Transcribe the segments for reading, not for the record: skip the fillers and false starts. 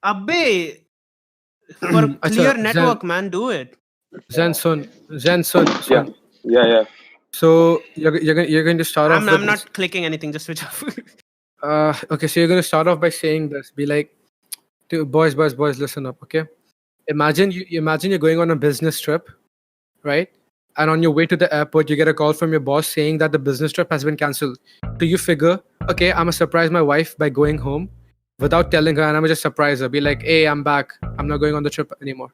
Abbe, for clear network, man, do it. Zain. Yeah. So you're going to start off. I'm not clicking anything. Just switch off. Okay, so you're going to start off by saying this. Be like, boys, listen up, okay? Imagine you're going on a business trip, right? And on your way to the airport, you get a call from your boss saying that the business trip has been cancelled. So you figure, okay, I'm gonna surprise my wife by going home without telling her, and I'm gonna just surprise her. Be like, hey, I'm back. I'm not going on the trip anymore.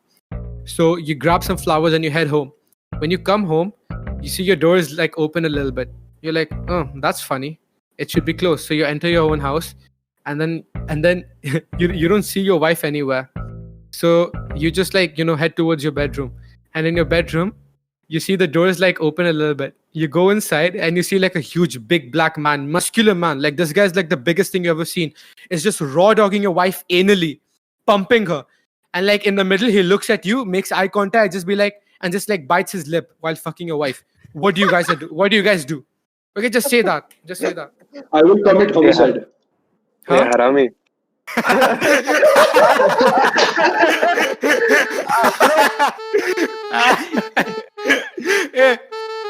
So you grab some flowers and you head home. When you come home, you see your door is like open a little bit. You're like, oh, that's funny. It should be closed. So you enter your own house, and then you don't see your wife anywhere. So you just like head towards your bedroom, and in your bedroom, you see the door is like open a little bit. You go inside and you see like a huge, big black man, muscular man. Like this guy's like the biggest thing you ever seen. It's just raw dogging your wife anally, pumping her, and like in the middle, he looks at you, makes eye contact, just be like, and just like bites his lip while fucking your wife. What do you guys do? What do you guys do? Okay, just say that. Just say that. I will commit homicide. Huh? Yeah, Harami.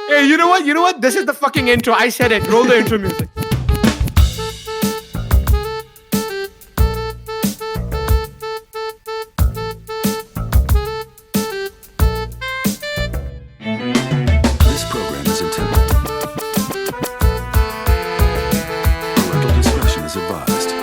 Hey, you know what? This is the fucking intro. I said it. Roll the intro music. This program is intended. Parental discretion is advised.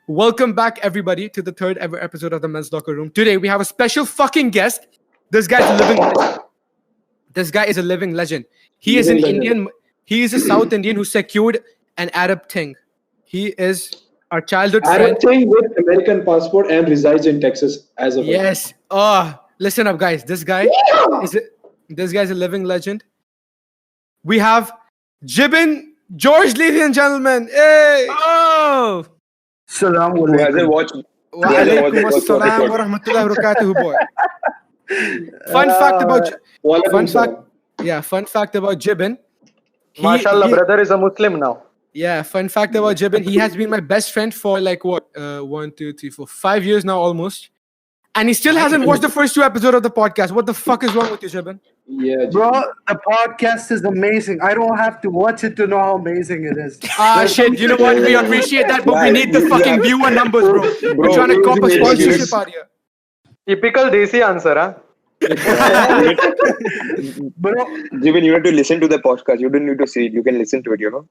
Welcome back, everybody, to the third ever episode of the Men's Locker Room. Today, we have a special fucking guest. This guy's a living legend. This guy is a living legend. He is an Indian. He is a South Indian who secured an Arab thing. He is our childhood friend. Arab thing with American passport and resides in Texas as of Yes. Oh, listen up, guys. This guy is a living legend. We have Jibbin George, ladies and gentlemen. Hey. Oh. Salam Who hasn't watched? Wa alaikum assalam wa rahmatullahi wa barakatuhu, boy. Fun fact about Jibbin. MashaAllah, brother is a Muslim now. Yeah, fun fact about Jibbin. He has been my best friend for like what? 1, 2, 3, 4, 5 years now almost. And he still hasn't watched the first 2 episodes of the podcast. What the fuck is wrong with you, Jibbin? Yeah, Bro, the podcast is amazing. I don't have to watch it to know how amazing it is. Shit. You know what? We appreciate that, but we need the fucking viewer numbers, bro. We're trying to cop a sponsorship out here. Typical Desi answer, huh? Bro. Jibbin, you have to listen to the podcast. You don't need to see it. You can listen to it, you know.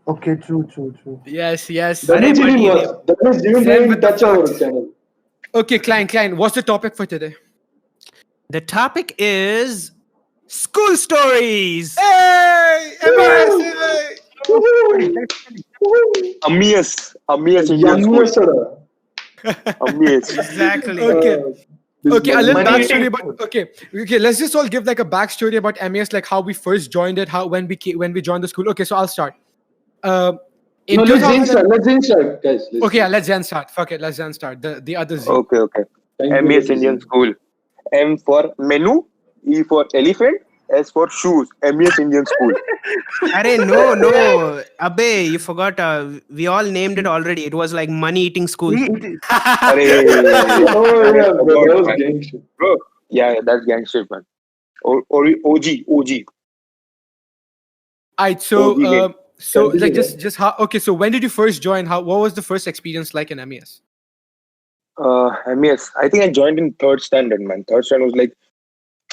Okay, true. Yes. That means you didn't touch our channel. Okay, Klein, what's the topic for today? The topic is school stories. Hey! Amias Indian school. Amias. Exactly. Okay, a little backstory about. Okay. Let's just all give like a backstory about MES, like how we first joined it, when we joined the school. Okay, so I'll start. Let's Zain start, guys. Okay, yeah, let Zain start. Fuck it, let Zain start. The other Z. Okay. MES Indian school. M for menu, E for elephant, S for shoes. MES Indian school. Arey, no. Abbe, you forgot. We all named it already. It was like money-eating school. Arey. Oh yeah, bro, that was gang shit. Bro, yeah, that's gang shit, man. OG. Alright, so like just how? Okay, so when did you first join? What was the first experience like in MES? MES. I think I joined in 3rd standard, man. 3rd standard was like,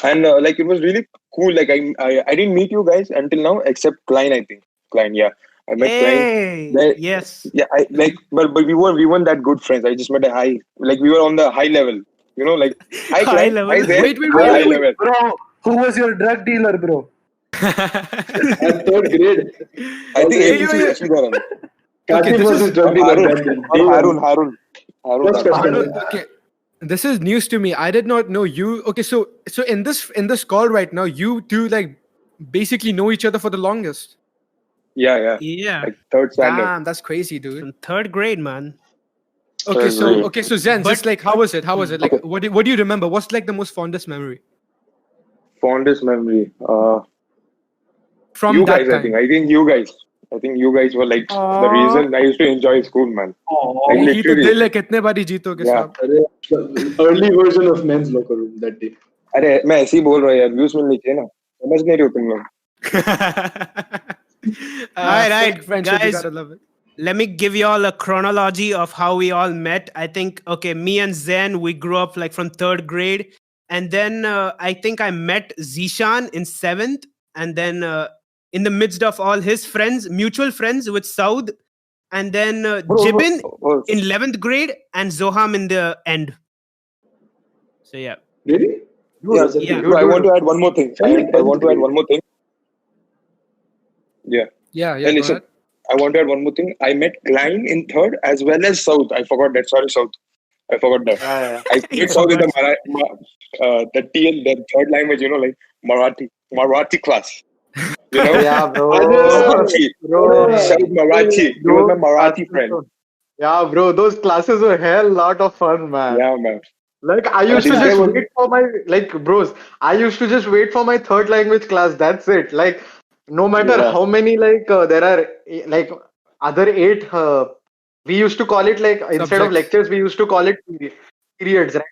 and like it was really cool. Like I didn't meet you guys until now, except Klein. I think Klein. Yeah, I met Klein. Yes. Yeah, but we weren't that good friends. I just met a high. Like we were on the high level. You know, like high High level. Wait. High level. Bro, who was your drug dealer, bro? At 3rd grade. I think ABC actually got on. Karthik was his drug dealer back then. Harun. Okay, this is news to me. I did not know you. Okay, so in this call right now, you two like basically know each other for the longest. Yeah. Yeah. Like 3rd standard. Damn, that's crazy, dude. In 3rd grade, man. Okay, so Zen, just like how was it? How was it? Like, what do you remember? What's like the most fondest memory Fondest memory. from You that guys, time? I think you guys. I think you guys were like the reason I used to enjoy school, man. Like यही तो literally. दिल है कितने बारी जीतोगे Yeah. साहब? The early version of men's locker room that day. अरे मैं ऐसे ही बोल रहा हूँ यार, व्यूज मिलनी चाहिए ना, समझ नहीं रहे हो तुम लोग. All right, fake friendship, you guys. gotta love it. Let me give you all a chronology of how we all met. I think, okay, me and Zain, we grew up like from third grade. And then I think I met Zeeshan in seventh. And then in the midst of all his friends, mutual friends with Saud. And then Jibin in 11th grade and Zoham in the end. So, yeah. Really? Yeah. Bro, I want to add one more thing. I want to add one more thing. Yeah. Yeah, Hey, go listen. ahead. I want to add one more thing. I met Klein in third as well as South. I forgot that. Sorry, South. I forgot that. I played South in the the third language, like Marathi class. You know? Yeah, bro. Marathi. Bro. South Marathi. He was my Marathi friend. Yeah, bro. Those classes were hell lot of fun, man. Yeah, man. Like I used to think just there was- wait for my bros. I used to just wait for my third language class. That's it. Like no matter Yeah. how many there are like other 8. We used to call it like instead of Subjects. lectures, we used to call it periods, right?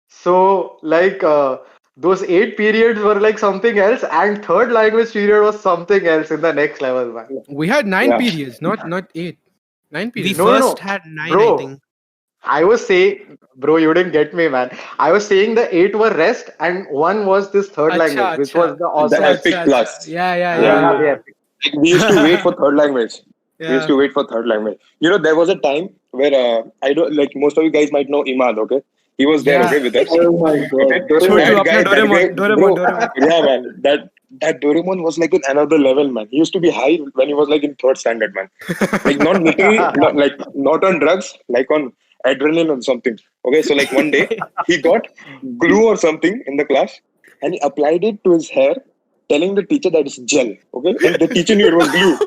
So those 8 periods were like something else, and third language period was something else in the next level, man. We had 9 Yeah. periods, not 8. 9 We periods. No, no, first no. had 9, Bro. I think. I was saying, bro, you didn't get me, man. I was saying the 8 were rest, and 1 was this third language, which was the awesome. epic class. Yeah. Yeah. We used to wait for third language. We Yeah. used to wait for third language. There was a time where I don't like most of you guys might know Imad, okay? He was there, Yeah. okay, with us. Oh my god. Okay? Chotu, That apna guy- Doraemon. Yeah, man. That Doraemon was like in another level, man. He used to be high when he was like in third standard, man. Like not literally, not on drugs, like on adrenaline or something. Okay, so like one day he got glue or something in the class and he applied it to his hair, telling the teacher that it's gel. Okay, and the teacher knew it was glue.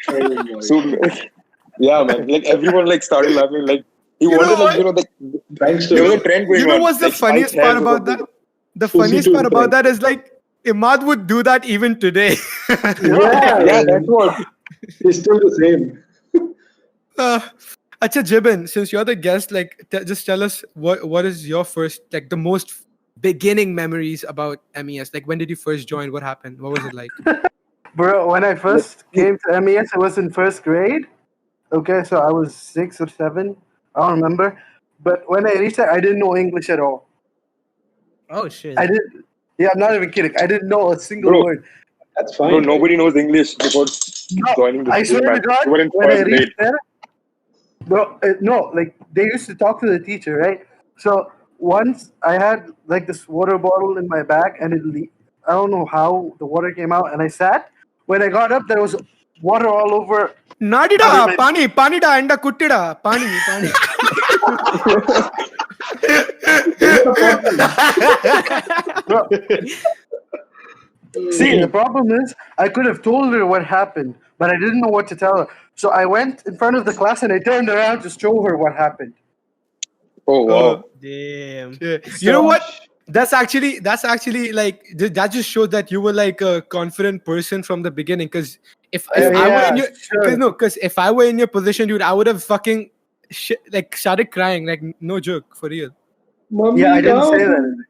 Oh my So yeah, man. Like everyone like started laughing. Like he You know wanted what? Thanks there was to a trend going You know on. what's the like, funniest spiked part hairs or about that? something. The funniest Pussy part to about the that is like Imad would do that even today. Yeah, that's what. It's still the same. Acha Jibin, since you're the guest, like just tell us what is your first, like the most beginning memories about MES? Like when did you first join? What happened? What was it like? Bro, when I first came to MES, I was in first grade. Okay, so I was 6 or 7. I don't remember. But when I reached there, I didn't know English at all. Oh, shit. I didn't. Yeah, I'm not even kidding. I didn't know a single Bro. word. That's fine. Bro, nobody knows English before No, joining the I school, swear man. to God, You were in when I first grade. reached there, bro, no, like they used to talk to the teacher, right? So once I had like this water bottle in my bag, and I don't know how the water came out, and I sat. When I got up, there was water all over. Nadida, pani da, enda kuttida, pani. Bro. See, the problem is I could have told her what happened, but I didn't know what to tell her. So I went in front of the class and I turned around to show her what happened. Oh wow. Damn. Yeah. You know what? That's actually like that just shows that you were like a confident person from the beginning. Because if I were in your, because if I were in your position, dude, I would have fucking started crying. Like no joke, for real. Mommy, Yeah, I didn't say no. that.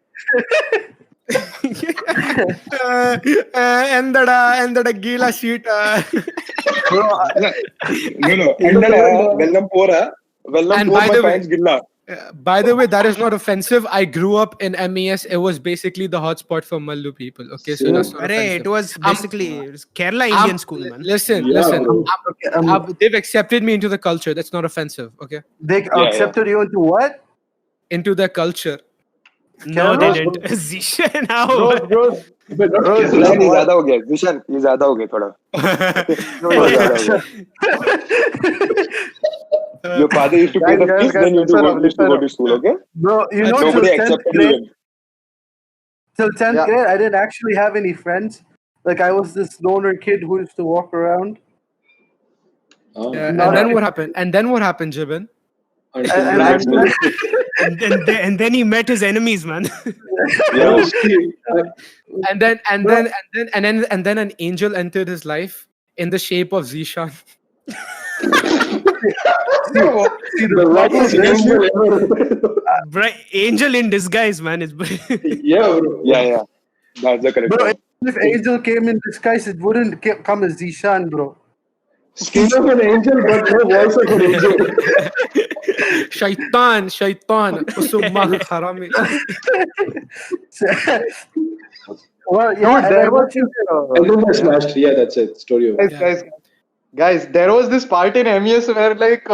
Endada gila sheet. Bro, No. Vellam pora. Vellam And pour by my the way- pants gilla. By the way, that is not offensive. I grew up in MES. It was basically the hotspot for Mallu people. Okay, so that's not Arey, offensive. it was basically it was Kerala Indian school, man. Listen. bro. They've accepted me into the culture. That's not offensive. Okay, they accepted you into what? into their culture. No, they Kerala? didn't. Zeeshan, how? Bros, But not Bro, Kerala. Zishan, ये ज़्यादा हो गया. Zishan, ये ज़्यादा हो गया थोड़ा. बहुत ज़्यादा हो गया. Your father used to pay the Guys, fees, guys, then you used to listen go up. to school, okay? Bro, you know, Nobody till 10th accepted you. grade, till 10th Yeah. grade, I didn't actually have any friends. Like, I was this loner kid who used to walk around. Oh. And Not then a- what happened? And then what happened, Jibin? Until Actually, And then he met his enemies, man. Yeah. And then an angel entered his life in the shape of Zeeshan. See, the the problem luckiest is, angel ever. Angel in disguise, man. It's Yeah, bro. Yeah. That's the correct bro, one. if Angel came in disguise, it wouldn't come as Zeeshan, bro. Skin of an angel, but no voice of an angel. Shaitan. Usumma harami. Well, yeah, dude, and there I was watched you. And then I yeah. smashed. Yeah, that's it. Story over. Guys, Yeah. guys, there was this part in MES where like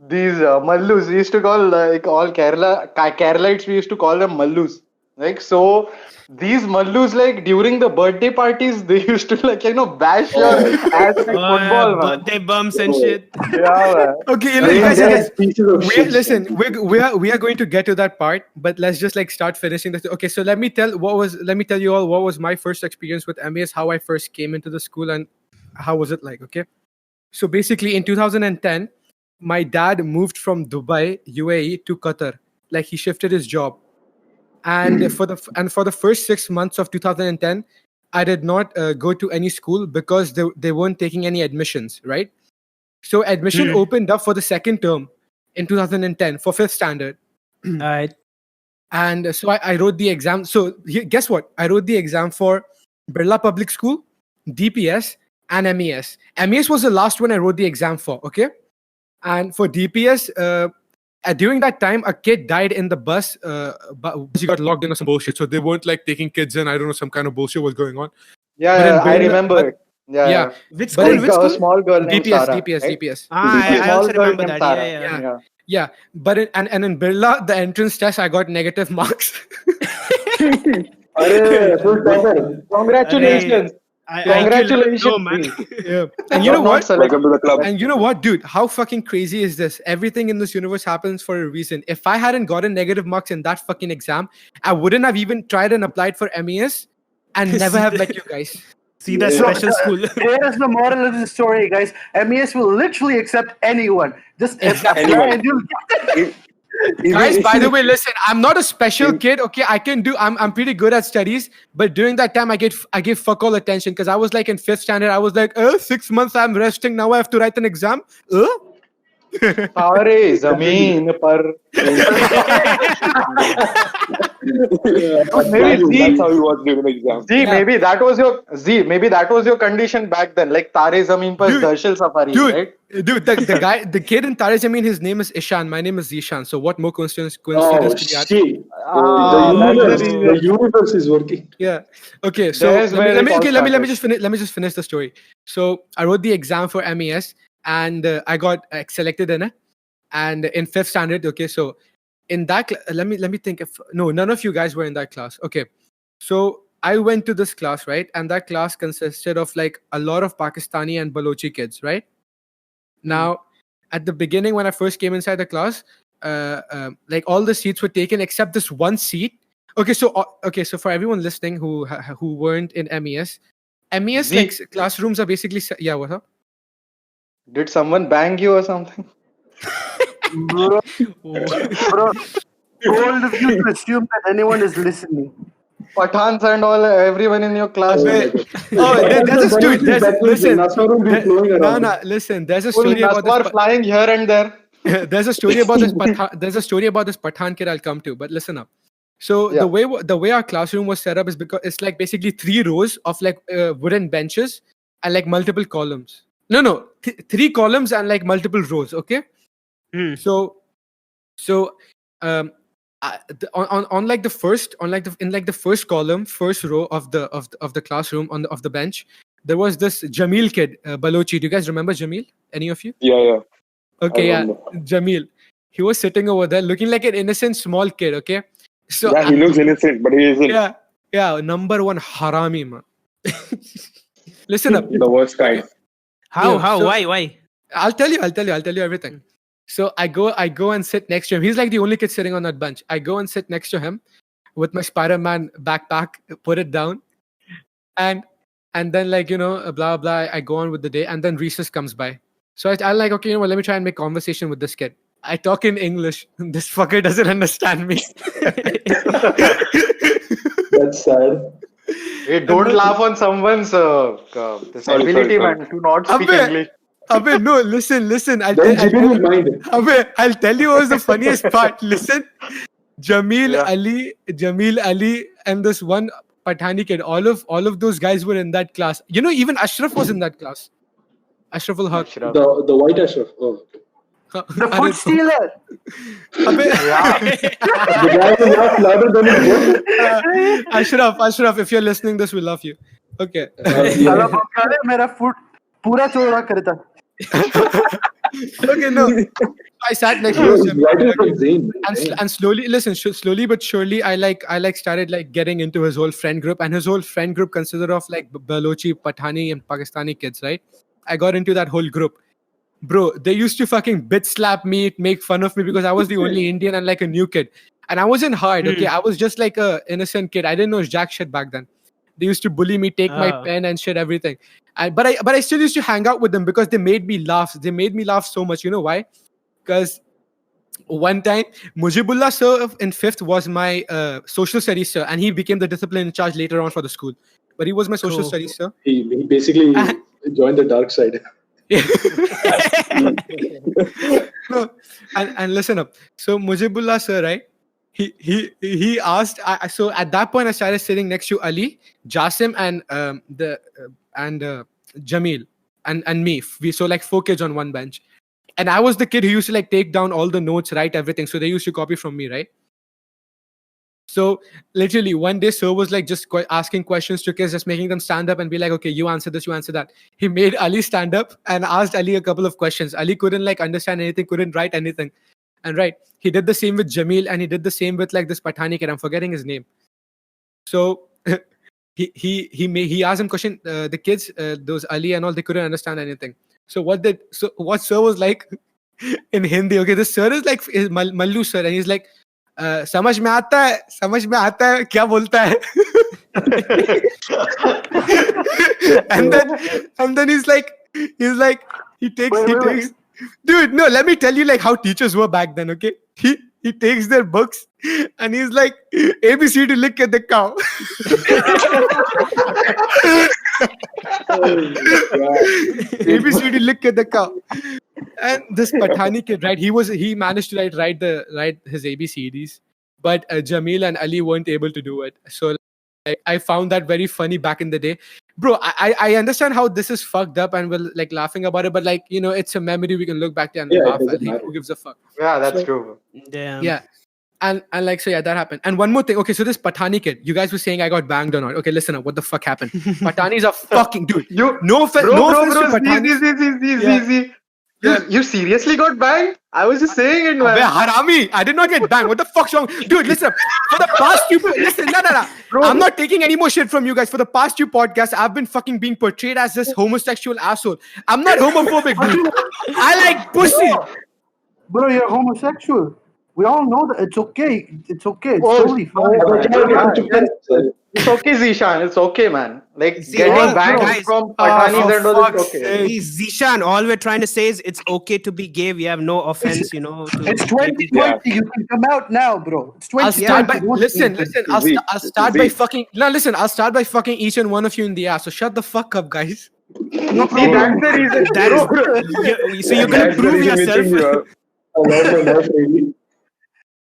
these Mallus, we used to call like all Keralites, we used to call them Mallus. Like so, these Mallus like during the birthday parties, they used to like bash your ass like football, man. birthday bumps and Oh. shit. Yeah, man. Okay, They guys, are guys. pieces of shit. Listen, we are going to get to that part, but let's just like start finishing this. Okay, so let me tell you all what was my first experience with MES, how I first came into the school, and how was it like. Okay, so basically in 2010, my dad moved from Dubai, UAE to Qatar. Like he shifted his job, and for the first 6 months of 2010, I did not go to any school because they weren't taking any admissions, right? So admission opened up for the second term in 2010 for fifth standard. Alright. And so I wrote the exam. So guess what? I wrote the exam for Birla Public School, DPS, and MES. MES was the last one I wrote the exam for, okay? And for DPS, during that time, a kid died in the bus, but he got locked in or some bullshit. So they weren't like taking kids in. I don't know, some kind of bullshit was going on. Yeah, But in yeah, I Birla- remember but- it. Yeah, yeah. yeah. Which But school? in Which A school? small girl named DPS, Sarah, DPS, right? DPS. I Small also girl remember named that. Sarah. Yeah. Yeah. Yeah, but in Birla, the entrance test, I got negative marks. Arey, full topper. Congratulations. Congratulations, Congratulations, man. Z. Yeah. And you You're know not what? selected. Welcome to the club. And you know what, dude? How fucking crazy is this? Everything in this universe happens for a reason. If I hadn't gotten negative marks in that fucking exam, I wouldn't have even tried and applied for MES and never have met you guys. See that Yeah. special school. Here's the moral of the story, guys. MES will literally accept anyone. Just Exactly. apply Anyone. and you'll get it. Guys, by the way, listen, I'm not a special kid. Okay, I'm pretty good at studies, but during that time I gave fuck all attention because I was like in fifth standard. I was like, 6 months I'm resting. Now I have to write an exam. Saare zameen par. Maybe That's how he was during the exam. Maybe that was your condition back then. Like Tare Zameen par Dude, Darshil Safari, right? Dude, the kid in Tare Zameen, his name is Ishan. My name is Zeeshan. So what more coincidence Oh, could we add? shit. that's the reason. The universe is working. Yeah. Okay. So There's where let it all me started. just finish. Let me just finish the story. So I wrote the exam for MES, and I got selected in it. And in fifth standard, okay. So in that, let me think. If no, none of you guys were in that class. Okay. So I went to this class, right? And that class consisted of like a lot of Pakistani and Balochi kids, right? Now, at the beginning, when I first came inside the class, like all the seats were taken except this one seat. Okay, so for everyone listening who weren't in MES, like classrooms are basically yeah. What's up? Did someone bang you or something? Bro, bold of you to assume that anyone is listening. Pathans and all, everyone in your class. There's a story. Listen, Nasarul be flowing around. listen. There's a Full story about Naswar this. flying here and there. There's a story about this. There's a story about this Pathan kid. I'll come to, but listen up. So Yeah. the way our classroom was set up is because it's like basically 3 rows of like wooden benches and like multiple columns. No, 3 columns and like multiple rows. Okay. So on like the first column, first row of the classroom of the bench, there was this Jamil kid, Balochi. Do you guys remember Jamil? Any of you? Yeah. Okay, I yeah, remember. Jamil. He was sitting over there looking like an innocent small kid. Okay, so Yeah, he looks innocent, but he isn't. yeah, number one harami man. Listen up. The worst kind. How? Yeah, so- Why? I'll tell you everything. So I go and sit next to him. He's like the only kid sitting on that bench. I go and sit next to him with my Spider-Man backpack, put it down, and then like blah blah. I go on with the day, and then recess comes by. So I like, okay, let me try and make conversation with this kid. I talk in English. This fucker doesn't understand me. That's sad. Hey, don't laugh on someone's this Sorry, ability, sorry. man, to not speak Abbe, English. Abbe, no, listen. Don't keep in his mind. I'll tell you what was the funniest part. Listen, Yeah. Jamil Ali, and this one Pathani kid. All of those guys were in that class. You know, even Ashraf was in that class. Ashraf ul Haq. Ashraf. The white Ashraf. Oh, okay. The food stealer. Abbe, The guy who laughs louder than his voice. Ashraf, if you're listening, this we love you. Okay. साला बंगाली मेरा food पूरा चोरा करता. Okay, no. I sat next to Bro, this he's Jamil writing Ali. from Zain. And slowly, listen, slowly but surely, I started like getting into his whole friend group, and his whole friend group consisted of like Balochi, Pathani, and Pakistani kids, right? I got into that whole group. Bro, they used to fucking bit slap me, make fun of me because I was the only Indian and like a new kid. And I wasn't hard, okay? I was just like a innocent kid. I didn't know jack shit back then. They used to bully me, take my Oh. pen and shit, everything. But I still used to hang out with them because they made me laugh. They made me laugh so much. You know why? Because one time, Mujibullah sir in 5th was my social studies sir, and he became the discipline in charge later on for the school. But he was my social Cool. studies sir. He basically joined the dark side. No, and listen up. So Mujibullah sir, right? He asked. So at that point, I started sitting next to Ali, Jasim, and Jamil, and me. We so like 4 kids on one bench, and I was the kid who used to like take down all the notes, write everything. So they used to copy from me, right? So literally one day, sir was like just asking questions to kids, just making them stand up and be like, okay, you answer this, you answer that. He made Ali stand up and asked Ali a couple of questions. Ali couldn't like understand anything, couldn't write anything. And right, he did the same with Jamil, and he did the same with like this Pathani kid. I'm forgetting his name. So he asked him question. The kids, those Ali and all, they couldn't understand anything. So what sir was like in Hindi? Okay, this sir is like is Mallu sir, and he's like, समझ में आता है क्या बोलता है and then he's like he takes dude, no, let me tell you like how teachers were back then, okay? He takes their books and he's like, ABCD लिख के दिखाओ. ABCD लिख के दिखाओ. And this Pathani kid, right? He managed to write his ABCDs, but Jamil and Ali weren't able to do it. So like, I found that very funny back in the day, bro. I understand how this is fucked up and we're like laughing about it, but like, you know, it's a memory we can look back to and Yeah, it laugh at. doesn't Like, matter. who gives a fuck? Yeah, that's So- true. Damn. Yeah. And like, so yeah, that happened. And one more thing. Okay, so this Pathani kid, you guys were saying I got banged or not. Okay, listen up. What the fuck happened? Pathanis are fucking dude. You No offense, bro, no bro, offense bro, to Pathanis. Yeah. easy. Yeah. You seriously got banged? I was just saying it, Abbe, man. harami! I did not get banged. What the fuck's wrong, dude? Listen, up. For the past few, listen, no. Bro. I'm not taking any more shit from you guys. For the past few podcasts, I've been fucking being portrayed as this homosexual asshole. I'm not homophobic, dude. I like pussy. Bro, you're homosexual. We all know that. It's okay. It's okay. It's Oh, totally fine. oh, man. It's okay, Zeeshan. It's okay, man. Like See, getting hey, banged guys, from Pathanis for and all is fuck's okay. sake. See, Zeeshan, all we're trying to say is it's okay to be gay. We have no offense, you know. To It's gay people. 2020. You can come out now, bro. It's I'll 2020. start by Don't listen. think Listen, it's- I'll start by fucking. No, listen. I'll start by fucking each and one of you in the ass. So shut the fuck up, guys. No See, that's the reason. That is, so you're gonna That's the prove reason we yourself. think you are-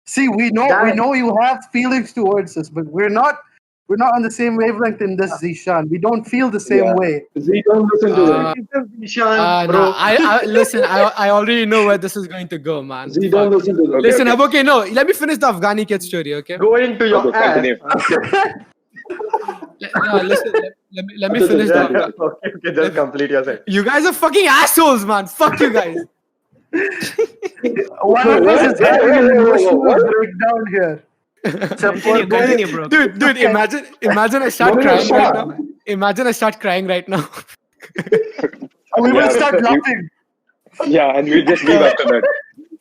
See, we know you have feelings towards us, but we're not on the same wavelength in this, Zeeshan. We don't feel the same Yeah. way. Z, don't listen to him. Zeeshan, bro. No, I listen. I already know where this is going to go, man. Z, don't Fuck. listen to him. Listen, okay, no. Let me finish the Afghani kid story, okay? Going to your Okay, ass. continue. No, listen. Let me finish Yeah, the. okay, just complete your set. You guys are fucking assholes, man. Fuck you guys. One of us is having an emotional What? breakdown here. Continue, bro. Dude, imagine I start No, crying shut right up. now. Imagine I start crying right now. We will Yeah. start laughing. Yeah, and we just leave after that.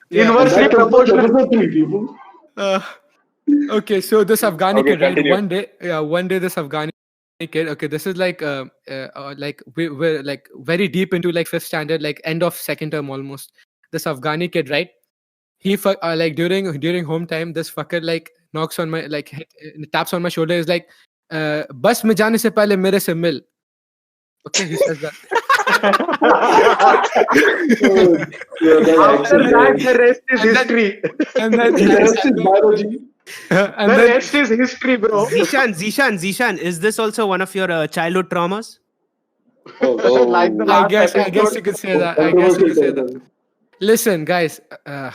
Inversely That was proportional. episode 3, people. Okay, so this Afghani Okay, kid, right? continue. One day this Afghani kid. Okay, this is like like we're like very deep into like 5th standard, like end of second term almost. This Afghani kid, right? like during home time, this fucker like knocks on my taps on my shoulder. Is like, "Bus mein jaane se pehle mere se mil." Okay, he says that. After that, the rest is history. And then The rest is biology. and The then rest is history, bro. Zeeshan, is this also one of your childhood traumas? Like the I last guess episode. you could say that. I guess you could say that. Listen, guys,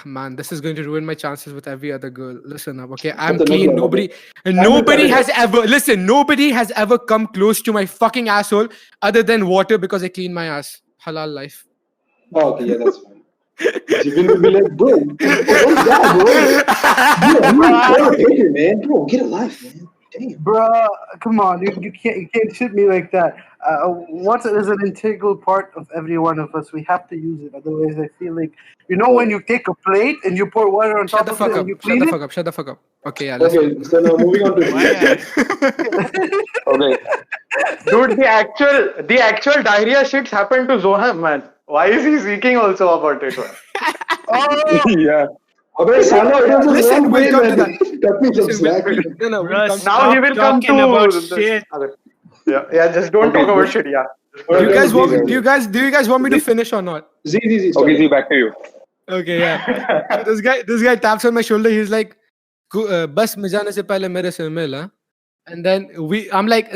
man, this is going to ruin my chances with every other girl. Listen up, okay? I'm That's clean. another Nobody has ever come close to my fucking asshole other than water because I clean my ass. Halal life. Oh, okay, yeah, that's fine. Jibin will be like, bro, what's that, bro? You're a hater, man. Bro, get a life, man. Damn. Bruh, come on, you can't shit me like that. Water is an integral part of every one of us. We have to use it. Otherwise, I feel like when you take a plate and you pour water on Shut top the of fuck it up. and you Shut clean the it. fuck up. Shut the fuck up. Okay, yeah. Let's Okay, so now moving on to Okay. Dude, the actual diarrhea shits happened to Zoham, man. Why is he seeking also about it, man? Yeah. Okay, Sana, it was a Listen, long we'll way, come to man. Cut me some Listen, slack. no, we'll Bruh, come to Now he will come talking to about the- shit. Okay. Yeah, just don't talk about shit, yeah. Do you guys want? Okay, Do you guys want me to finish or not? Z, Okay, see, back to you. Okay, yeah. So this guy taps on my shoulder. He's like, "Bus mein jaane se pehle mere se mil, huh?" And then I'm like,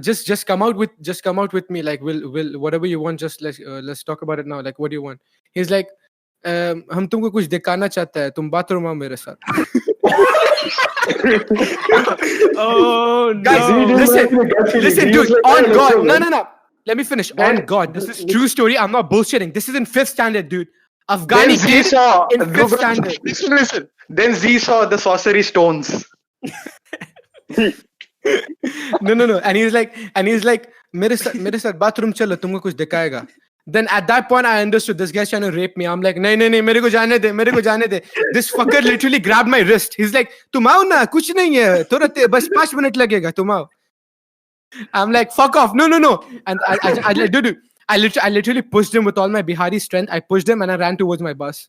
just come out with me. Like, will whatever you want. Just let's talk about it now. Like, what do you want? He's like, हम तुमको कुछ दिखाना चाहते हैं. तुम bathroom आओ मेरे साथ. Oh Guys, no! listen, dude. On God, no. Let me finish. On God, this is true story. I'm not bullshitting. This is in 5th standard, dude. Then Afghani Z kid saw. in 5th standard. Listen. Then Z saw the sorcery stones. No. And he's like, मेरे साथ bathroom चलो, तुमको कुछ दिखाएगा. Then at that point, I understood this guy's trying to rape me. I'm like, नहीं, मेरे को जाने दे. This fucker literally grabbed my wrist. He's like, तुम आओ ना, कुछ नहीं है, थोड़ा बस 5 मिनट लगेगा, तुम आओ. I'm like, fuck off. No. And I literally pushed him with all my Bihari strength. I pushed him and I ran towards my bus.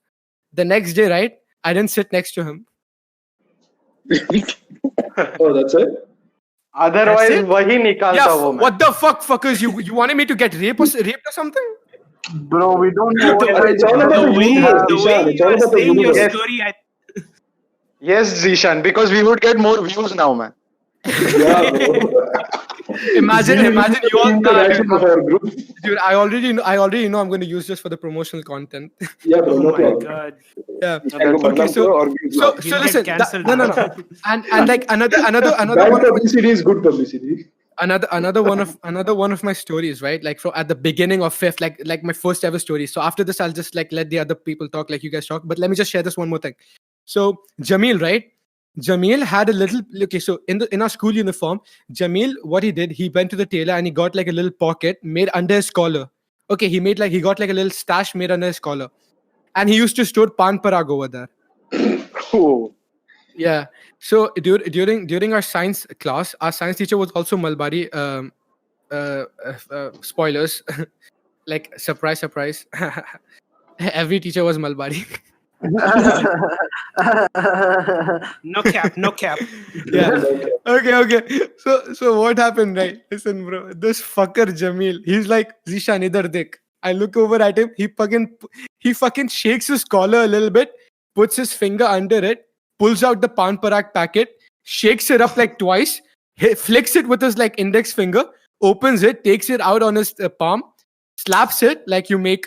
The next day, right? I didn't sit next to him. Oh, that's it? Otherwise, That's it? वही निकालता Yeah, वो man. what the fuck, fuckers? You wanted me to get raped or something? Bro, we don't know what It's all about The way universe, the Zeeshan. way It's you all are about the saying your universe. story, Yes, Zeeshan, because we would get more views now, man. Yeah, bro. Imagine you all. Interaction of our group. Dude, I already know I'm going to use this for the promotional content. Yeah, bro, oh no my problem. god! Yeah. Can go Okay, Badam so karo or give so vlog. so You'll listen. get cancelled. No. And like another Bad one of my, publicity is good publicity. another one of my stories, right? Like at the beginning of 5th, like my first ever story. So after this, I'll just like let the other people talk, like you guys talk. But let me just share this one more thing. So Jamil, right? Jamil had a little so in our school uniform, Jamil, what he did, he went to the tailor and he got like a little pocket made under his collar. Okay, he got like a little stash made under his collar. And he used to store pan parag over there. Oh. Yeah. So during our science class, our science teacher was also Malbari. Spoilers. Like surprise. Every teacher was Malbari. No cap. Yeah. Okay. So what happened, right? Listen, bro. This fucker Jamil, he's like, Zeeshan, idhar dekh. I look over at him. He fucking shakes his collar a little bit, puts his finger under it, pulls out the pan parak packet, shakes it up like twice, flicks it with his like index finger, opens it, takes it out on his palm, slaps it like you make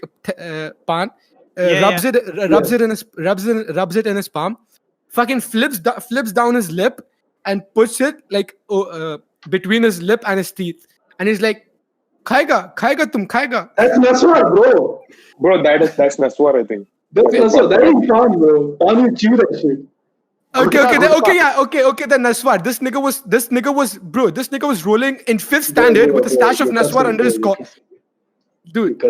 pan, rubs it in his palm, fucking flips down his lip and puts it like between his lip and his teeth, and he's like, "Khayega tum khayega." That's Naswar, bro. Bro, that's Naswar, I think. That's Naswar. That ain't fun, bro. Fun, you chew that shit. Okay. Then Naswar. This nigga was rolling in 5th standard with a stash of Naswar under his collar. Dude,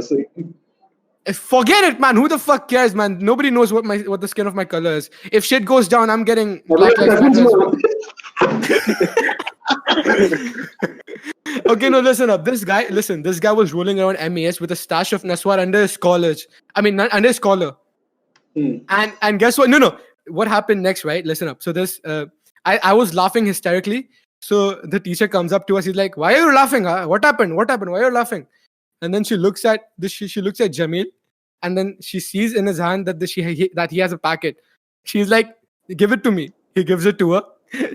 forget it, man. Who the fuck cares, man? Nobody knows what the skin of my color is. If shit goes down, I'm getting Black Lives Matter as well. Okay, no, listen up. This guy was rolling around MES with a stash of Naswar under his college. I mean, not under his collar. And guess what? No. What happened next, right? Listen up. So this, I was laughing hysterically. So the teacher comes up to us. He's like, "Why are you laughing? Huh? What happened? What happened? Why are you laughing?" And then she looks at this. She looks at Jamil, and then she sees in his hand that that he has a packet. She's like, "Give it to me." He gives it to her.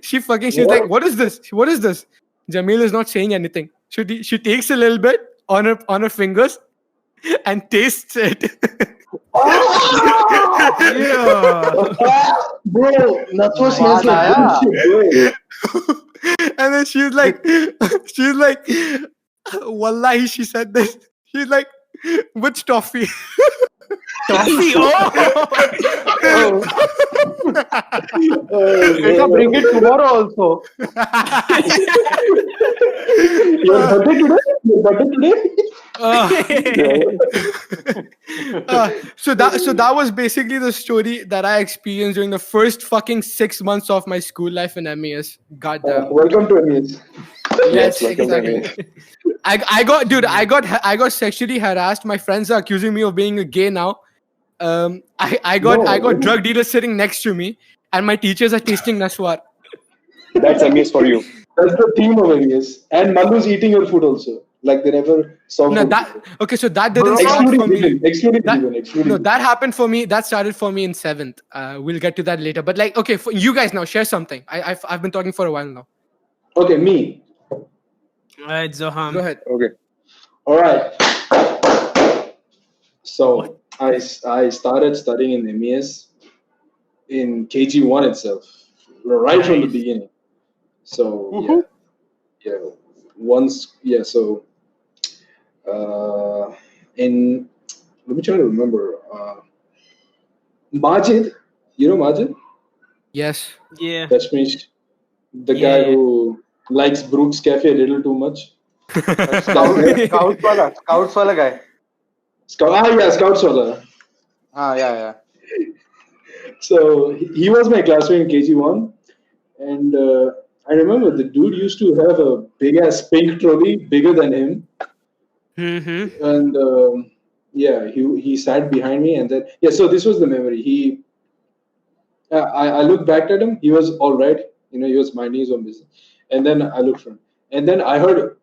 She's like, "What is this? What is this?" Jamil is not saying anything. She takes a little bit on her fingers and tastes it. Bro, that's what smells like bullshit, bro. And then she's like, Wallahi, she said this. She's like, which toffee? Toffee. Oh. Beta, bring it tomorrow also. Your birthday today? Your birthday today? So that was basically the story that I experienced during the first fucking 6 months of my school life in MES. Goddamn. Welcome to MES. Yes, welcome to exactly. I got sexually harassed. My friends are accusing me of being a gay now. I got drug dealers sitting next to me, and my teachers are tasting Naswar. That's MES for you. That's the theme of MES. And Mallu's eating your food also. Like they never saw No, food that before. okay. So that didn't start for me. Excluding That- Vivian, excluding No, that happened for me. That started for me in 7th. We'll get to that later. But like, okay, for you guys now, share something. I've been talking for a while now. Okay, me. All right, Zoham. Go ahead. Okay. All right. So I started studying in MES in KG1 itself, right from the beginning. So yeah. Once so in let me try to remember. Majid, you know Majid? Yes. Yeah. Dashmish, the Yeah, guy yeah. who likes Brooks Cafe a little too much. Scouts wala guy. Scouts wala. Yeah. So he was my classmate in KG1, and I remember the dude used to have a big ass pink trolley, bigger than him, Mm-hmm. and he sat behind me, and then so this was the memory. I looked back at him. He was all right, he was minding his own business, and then I looked from, and then I heard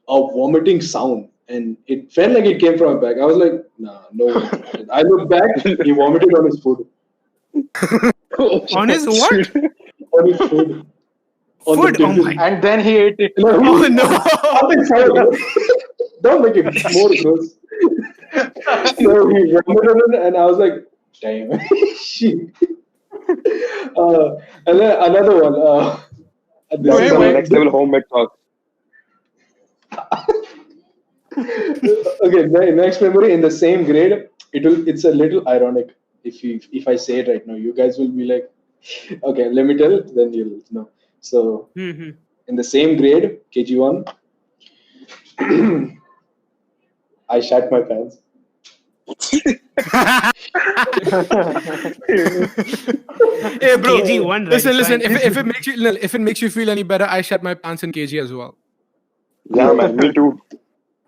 a vomiting sound, and it felt like it came from my back. I was like, nah, no way. I looked back. He vomited on his food. On his what? On his food. On Food? the Oh my. And then he ate it. Oh no. Don't make it more gross. So he vomited it, and I was like, damn. Shit. And then another one. This is That's next level homemade talk. okay, the next memory in the same grade. It's a little ironic if I say it right now. You guys will be like, okay, let me tell, then you'll know. So Mm-hmm. in the same grade, KG1, I shat my pants. Hey, bro. KG1, right? Listen. Fine. If it makes you feel any better, I shat my pants in KG as well. Yeah, man, me too.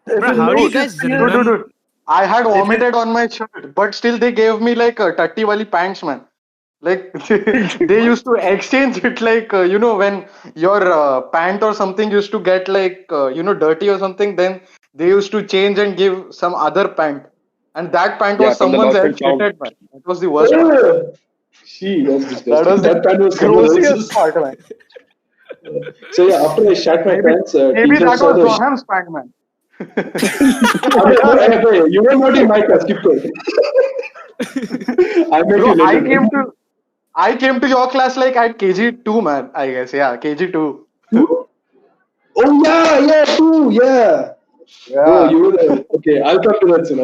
Bro, how do you guys remember? Dude. I had vomited on my shirt, but still they gave me like a tatti wali pants, man. Like they used to exchange it, like when your pant or something used to get like dirty or something, then they used to change and give some other pant, and that pant was from the someone lost and else found. fitted, man. That was the worst part. That's disgusting. That was the pant was someone grossest else's. part, man. So yeah, after I shat my pants, Maybe teacher that saw was the. Zoham's pant, man. Hey, you were not in my class. Keep quiet. I met you Bro, later. I came to your class like at KG2, man. I guess, yeah, KG2. Oh yeah, too, yeah. Oh, you were there. Okay, I'll come to that soon.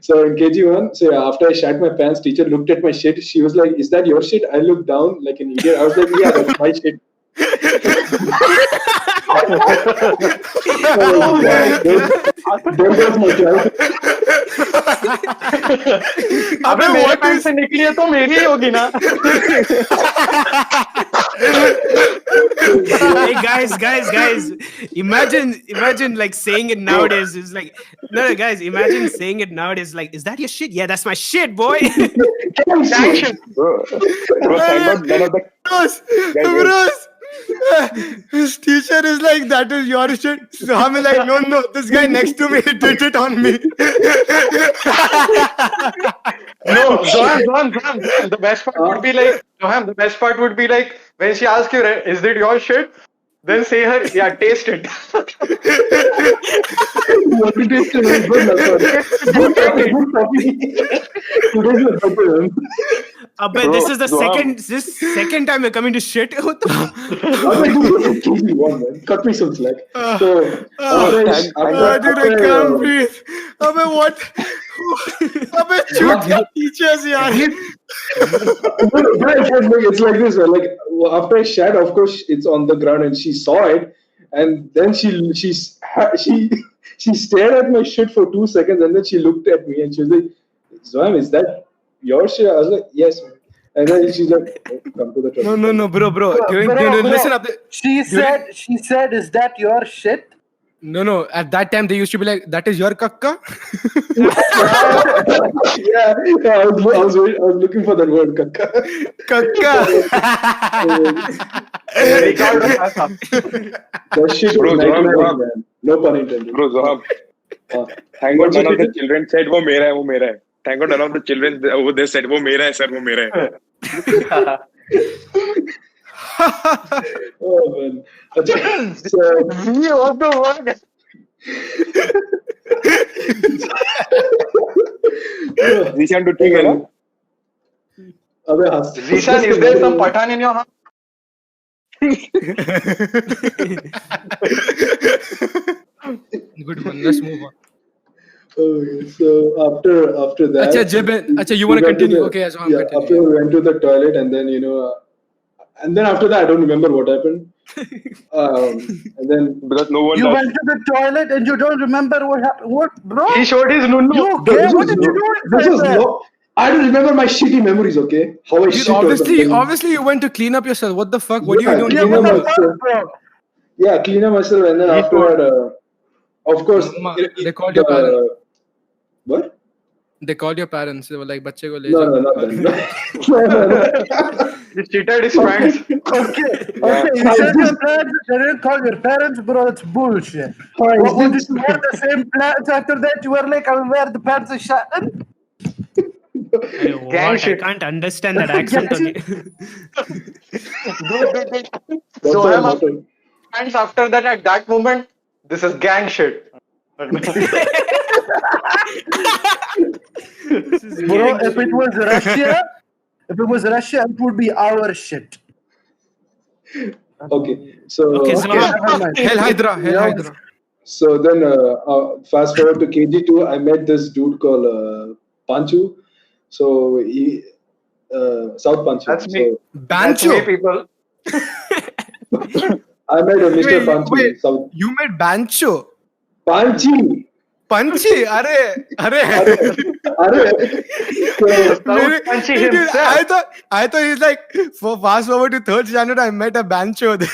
So in KG1, after I shat my pants, teacher looked at my shit. She was like, "Is that your shit?" I looked down like an idiot. I was like, "Yeah, that's my shit." Oh, don't go to my class. अबे मेरे pant से निकली है तो मेरी ही होगी ना. Hey guys, imagine like saying it nowadays is like no guys, imagine saying it nowadays like, is that your shit? Yeah, that's my shit, boy. Gang shit. Bro, thank God none of the Bros, guys. bros. His teacher is like, that is your shit. So I'm like, no, this guy next to me did it on me. No, Zoham. The best part would be like, Zoham, the best part would be like, when she asks you, is it your shit? Then say her, yeah, taste it. What it is to me, good topic. But this is the Zoham. second time we're coming to shit. What the fuck? Cut me some slack. So, Dude, I can't breathe. What? Shoot your teachers, yaar. It's like this. Like after I shat, of course, it's on the ground, and she saw it, and then she stared at my shit for 2 seconds, and then she looked at me, and she was like, "Zoham, is that your shit?" I was like, "Yes, man." And then she's like, oh, "Come to the toilet." No, bro. Listen up. She said, "Is that your shit?" No. At that time, they used to be like, that is your kakka? Yeah. I was looking for that word, kakka. Kakka. That shit Bro, was Zoham, nightmare, Zoham. man. No pun intended. Bro, Zoham. Thank God none of the children said वो मेरा है. Thank God none of the children they said वो मेरा है sir, वो मेरा है. Oh man. So, What the fuck? Zeeshan to ठीक है ना? अबे हंस. Zeeshan, is there some Pathan in your house? Good one. Let's move on. Okay, so after that. Acha, Jibin. Acha, you want to continue? Okay, as well. Yeah, after we went to the toilet, and then and then after that, I don't remember what happened. And then Because no one you does. went to the toilet and you don't remember what happened. What, bro? He showed his nunnu. You okay? What did you do? This was low. I don't remember my shitty memories. Okay, how I Dude, shit. obviously, you went to clean up yourself. What the fuck? What do you do? clean up myself, yeah, clean up myself, and then afterward, of course, They called your parents. What? They called your parents. They were like, "Bachche ko le No, jao." not that. He cheated his friends. Okay. You said your parents, they didn't call your parents, bro. It's bullshit. What did you wear the same pants after that? You were like, I will wear the pants and shut. Gang I shit. can't understand that accent. So friends after that, at that moment, this is gang shit. Bro, if it was Russia, it would be our shit. Okay, so Hell Hydra. So then, fast forward to KG2, I met this dude called Panchu. So he, South Panchu. That's me. So That's me, Bancho. people. I met a Mr. Panchu. Wait. South You met Bancho. Panchi. Punchy. Arey. Punchy Dude, himself. I thought he's like, for fast forward to 3rd January, I met a Bancho. No,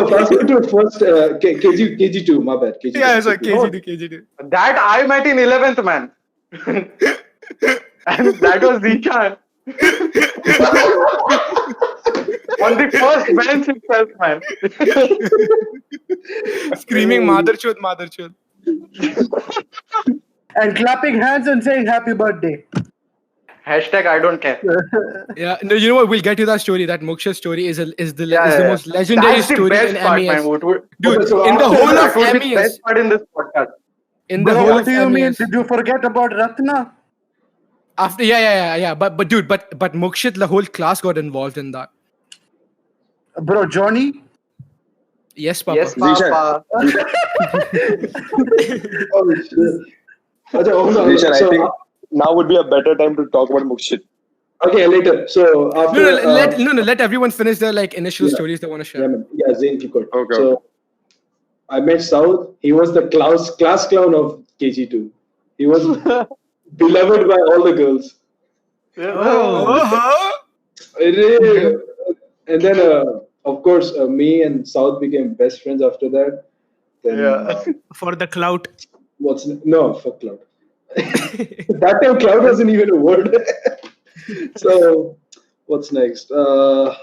fast forward to first KG2. My bad. KG2. Yeah, sorry, KG2. That I met in 11th, man. And that was Zeeshan. On the first bench itself, man. Screaming Motherchod. And clapping hands and saying happy birthday. Hashtag I don't care. Yeah, no, you know what? We'll get to that story. That Moksha story is the most legendary That's the story best in part, MES. man. Dude, So in the after whole that, of That would be the MES. best part in this podcast. In the Bro, whole what of do you mean? MES. Did you forget about Ratna? After yeah. But dude, but Mokshit, the whole class got involved in that. Bro, Johnny? Yes, Papa. Yes, Papa. Oh, shit. Okay, hold on. Zeeshan, I So, think now would be a better time to talk about Mukshit. okay, later. So, after... Let everyone finish their initial stories they want to share. Yeah, man. Yeah, Zain, keep going. Okay. So, I met South. He was the class clown of KG2. He was beloved by all the girls. Oh. And then, of course, me and South became best friends after that. Then, Yeah. For the clout. no, fuck cloud. That time, cloud wasn't even a word. So, what's next? All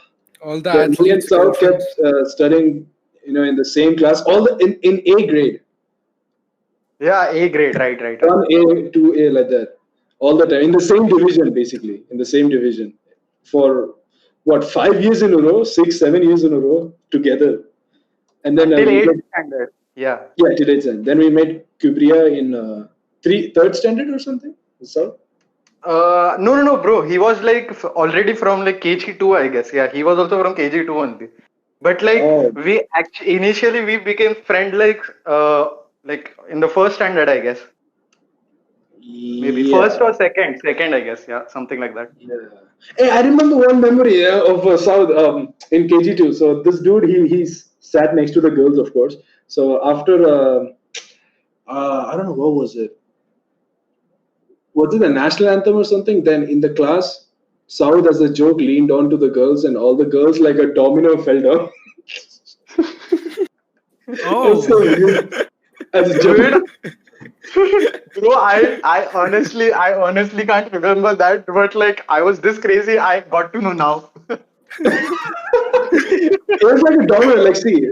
the Then me and athletes' South kept girlfriends. studying, in the same class, all the in A grade, Yeah, A grade, right. 1A, 2A, like that, all the time, in the same division, basically, in the same division, for what, 5 years in a row, 6, 7 years in a row together, and then Until we met, eighth standard. Yeah. yeah, today's end. Then we met Kubria in third standard or something. So No, bro. He was like already from like KG2, I guess. Yeah, he was also from KG2 only. But like oh we actually initially we became friend like in the first standard, I guess. Maybe first yeah. or second, I guess. Yeah, something like that. Yeah. Hey, I remember one memory of South in KG2. So this dude, he sat next to the girls, of course. So after I don't know what was it. Was it the national anthem or something? Then in the class, South as a joke leaned on to the girls, and all the girls like a domino fell down. It's so Oh. weird as a Dude, joke. bro, I honestly can't remember that, but like I was this crazy, I got to know now. It was like a domino. Like, see,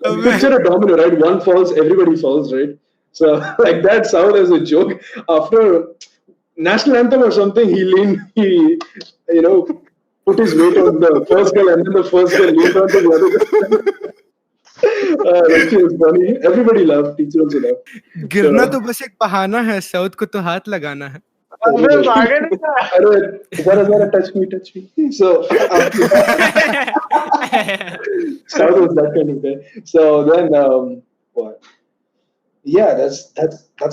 Oh, man. picture a domino, right? One falls, everybody falls, right? So, like that sound as a joke. After national anthem or something, he put his weight on the first girl, and then the first girl leaned on to the other girl. That shit was funny. Everybody laughed. Teacher also laughed. गिरना So, तो बस एक बहाना है, south को तो हाथ लगाना है. अबे पागल है क्या? Zara, touch me. So, after that, South was that kind of guy. So then, what? Yeah, that's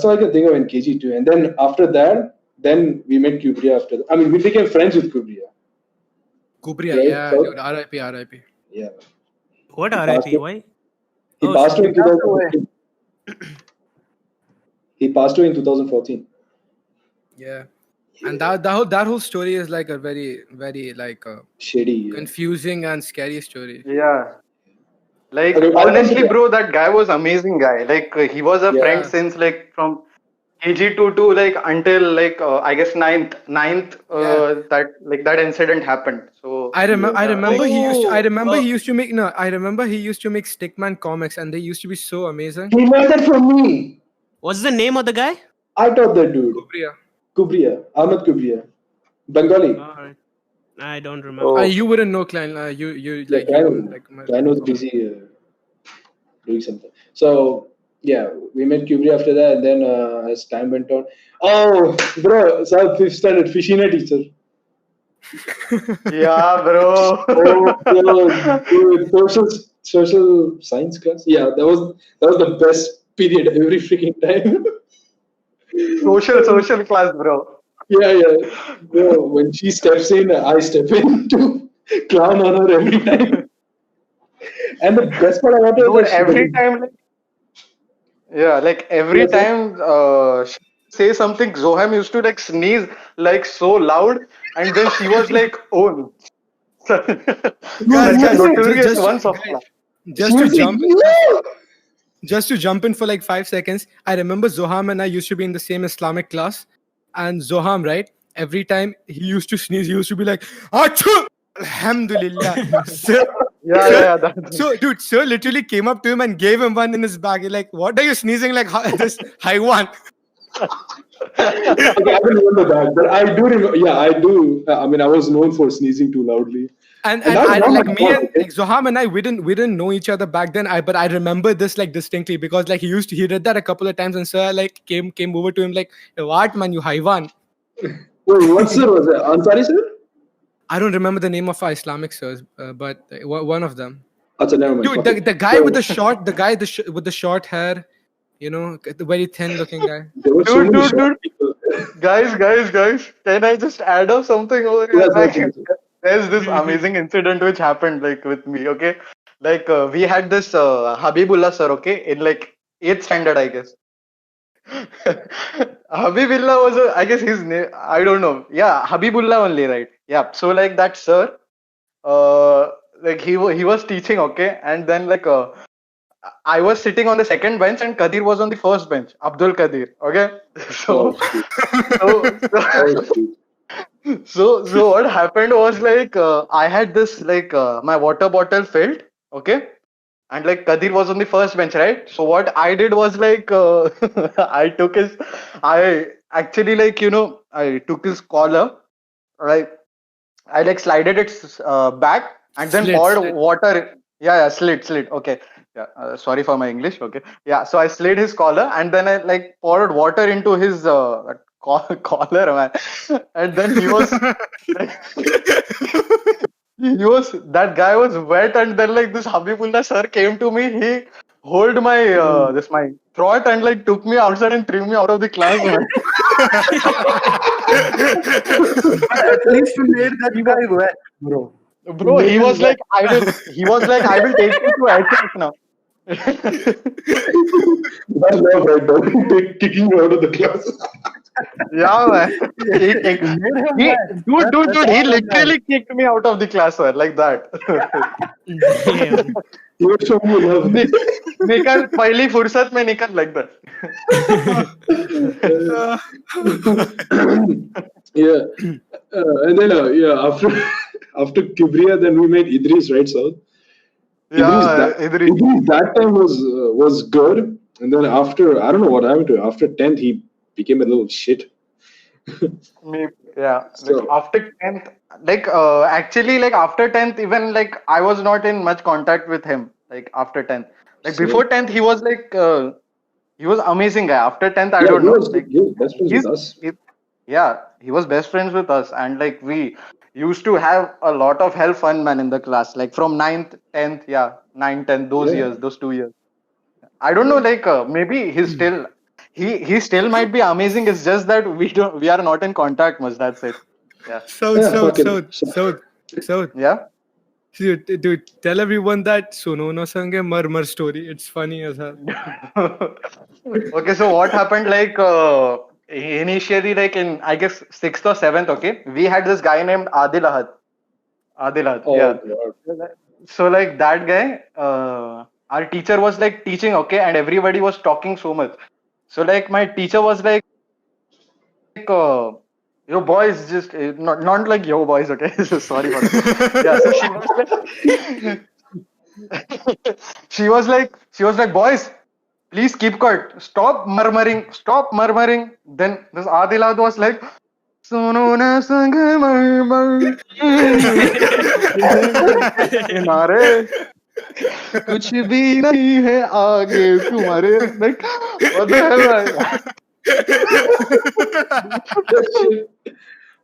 all I can think of in KG2. And then after that, then we met Kubria after that. I mean, we became friends with Kubria. Kupriya, Right? yeah, So, dude. R.I.P. R.I.P. yeah. What He passed RIP? away. Why? He Oh, passed away sorry. in Passed away. 2014. He passed away in 2014. Yeah. And that whole story is like a very, very like Shady. Yeah. confusing and scary story. Yeah. Like Okay, I'll come to honestly, that. bro, that guy was amazing guy. Like he was a friend Yeah. since like from KG2 to like until like I guess ninth Yeah. that incident happened. So I remember. I Yeah. remember he used. To, I Oh, remember he used to make. No, I remember he used to make Stickman comics, and they used to be so amazing. He learned that from me. what's the name of the guy? I taught that dude. Kupriya. Kubria. Ahmed Kubria. Bengali. All right. I don't remember. Oh. You wouldn't know, Klein. You Yeah, like you like. Klein was busy doing something. So yeah, we met Kubri after that, and then as time went on, oh bro, so fifth standard Fishina teacher. Yeah, bro. Oh, bro, dude, social science class. Yeah, that was the best period every freaking time. social class, bro. Yeah. Bro, when she steps in, I step in to clown on her every time. And the best part about it is Dude, that every time like yeah, like every Yes, sir. time she say something, Zoham used to like sneeze like so loud, and then she was like, "Oh." Such Guys, a guys, notorious once of guys, She just to was like, jump, yeah! just to jump in for like 5 seconds. I remember Zoham and I used to be in the same Islamic class, and Zoham, right? Every time he used to sneeze, he used to be like, "Achoo! Alhamdulillah." Sir, yeah, that's so dude, sir literally came up to him and gave him one in his bag. He's like, "What are you sneezing like? This high one." Okay, I don't remember that, but I do remember. Yeah, I do. I mean, I was known for sneezing too loudly, And that was I not like my me fault. and Okay? like, Zoham and I we didn't know each other back then. But I remember this like distinctly because like he did that a couple of times and sir like came over to him like, "What man, you haiwan?" Wait, what sir was it? Ansari sir? I don't remember the name of our Islamic sirs, but one of them. Achha, never mind. Dude, Fuck it. the guy So, with the short, the guy with the short hair, the very thin looking guy. there were so dude, many dude, short dude. people. Guys, can I just add up something over here? Yes, Like, yes. there's this amazing incident which happened like with me. Okay, like we had this Habibullah sir. Okay, in like eighth standard, I guess. Habibullah was I guess his name. I don't know. Yeah, Habibullah only, right? Yeah. So like that sir. Uh, like he was teaching, okay, and then like I was sitting on the second bench and Kadir was on the first bench, Abdul Kadir, okay. Oh, So shit. so Oh, shit. so what happened was like I had this like my water bottle filled, okay, and like Kadir was on the first bench, right? So what I did was like I actually like I took his collar, right? I like slided its back and then Slit, poured slit. water. Yeah, slit. Okay. Yeah, sorry for my English. Okay. Yeah, so I slid his collar and then I like poured water into his collar, man. And then he was, that guy was wet, and then like this Habibullah sir came to me. He hold my my throat and like took me outside and threw me out of the class, man. But at least you made that guy wet, bro. Bro, he was like, I will take you to HS now. That's love right there. Kicking you out of the class. Yeah, man. Dude, he literally kicked me out of the class, sir, like that. Damn. You were showing me love. निकल पहली फुर्सत में निकल like that. Yeah. And then after Kibria, then we made Idris, right, South? Yeah, Idris that time was good, and then after I don't know what happened to him. After 10th, he became a little shit. Yeah. So- Like after 10th, like actually, like after 10th, even like I was not in much contact with him. Like after 10th, like Same. before 10th, he was like he was amazing guy. After 10th, I Yeah, don't he know. was Like best friends with us. yeah, he was best friends with us, and like we used to have a lot of hell fun, man, in the class. Like from 9th, 10th, yeah, 9th, 10th, those Yeah. years, those 2 years. I don't know, like maybe he's still he still might be amazing. It's just that we are not in contact much. That's it. Yeah. South. Yeah. Dude, tell everyone that Suno no Sange Marmar story. It's funny as hell. Okay, so what happened like initially, like in I guess 6th or 7th, okay, we had this guy named Adil Ahad. Oh, Yeah. God. So like that guy, our teacher was like teaching, okay, and everybody was talking so much. So like my teacher was like yo boys, just not like yo boys, okay. Sorry for that. Yeah, so she was like boys, please keep quiet, stop murmuring. Then this Adilad was like, suno na sang murmur किनारे कुछ भी नहीं है आगे तुम्हारे, like what the hell, man?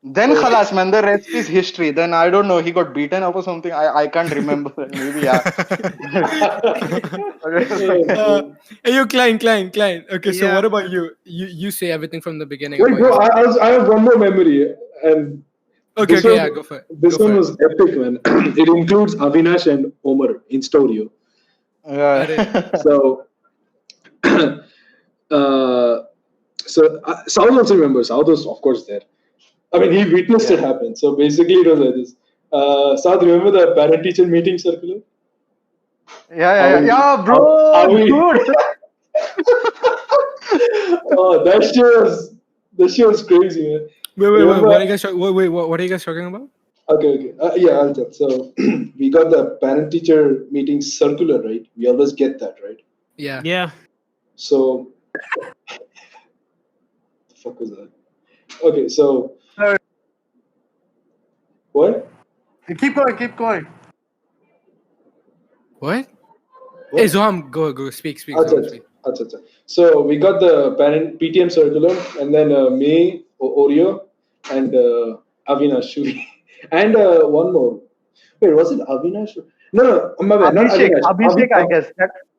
Then khalas, man, the rest is history. Then I don't know, he got beaten up or something. I can't remember. Maybe yeah. Hey, you Klein. Okay, so Yeah. what about you? You say everything from the beginning. Wait, about bro, yourself. I have one more memory, and Okay, this yeah, go for it. This Go one for was epic, man. It includes Avinash and Omar in Storio. Yeah. So, South also remembers. South was, of course, there. I mean, he witnessed it happen. So basically, it was like this. South, remember the parent-teacher meeting circular? Yeah, bro, How we- dude. Oh, that shit was crazy, man. Wait. Remember- What are you guys? What are you guys talking about? Okay. Yeah, I'll tell. So we got the parent-teacher meeting circular, right? We always get that, right? Yeah. Yeah. So, the fuck was that? Okay, so what? Keep going. What? Hey, Zoham, go. Speak. Zoham, speak. Acha. So we got the parent PTM circular, and then May, Oreo, and Avinash, and one more. Wait, was it Avinash? No, my bad, not Avinash. Abhishek, I guess.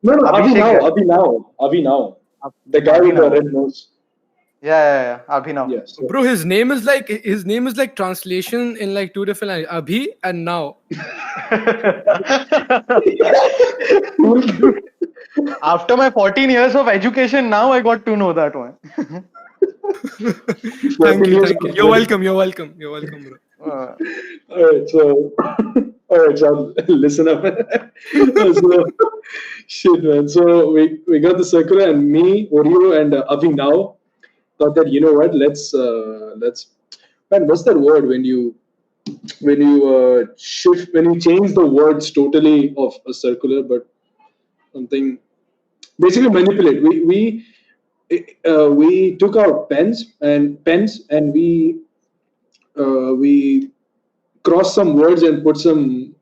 No, Abhishek, Avi now. The guy with the red nose. Yeah, Abhinav. Yes. Bro, his name is like translation in like two different languages. Abhi and now. After my 14 years of education, now I got to know that one. Thank you. You're welcome, bro. Alright, so All right, so listen up. So, shit, man. So we got the circular, and me, Oreo, and Avi now thought that, you know what? Let's man. What's that word when you shift, when you change the words totally of a circular, but something basically manipulate. We took our pens and we crossed some words and put some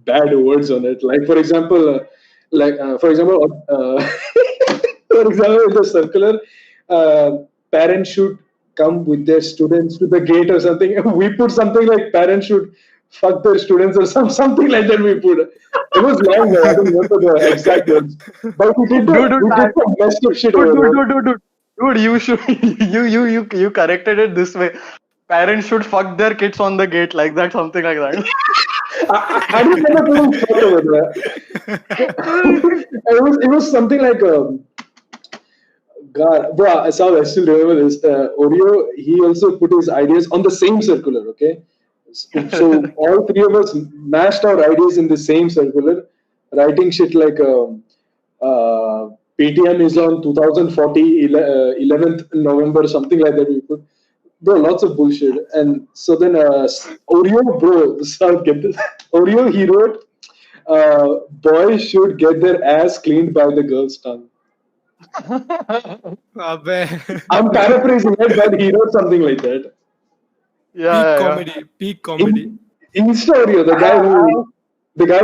bad words on it. Like for example, for example, for example, in the circular, parents should come with their students to the gate or something. We put something like parents should fuck their students or something like that. We put. It was long, though. I don't remember the exact words. But we did some messed up shit over there. Dude, you should you corrected it this way. Parents should fuck their kids on the gate like that, something like that. I don't remember putting fuck over there. It was something like God, bro. I still remember this. Oreo, he also put his ideas on the same circular. Okay, so all three of us mashed our ideas in the same circular, writing shit like PTM is on 2040 11th November, something like that. We put, bro, lots of bullshit. And so then Oreo, bro, get this. Oreo, he wrote, boys should get their ass cleaned by the girl's tongue. I'm paraphrasing it, but he wrote something like that. Peak comedy. Insta Oreo, the guy who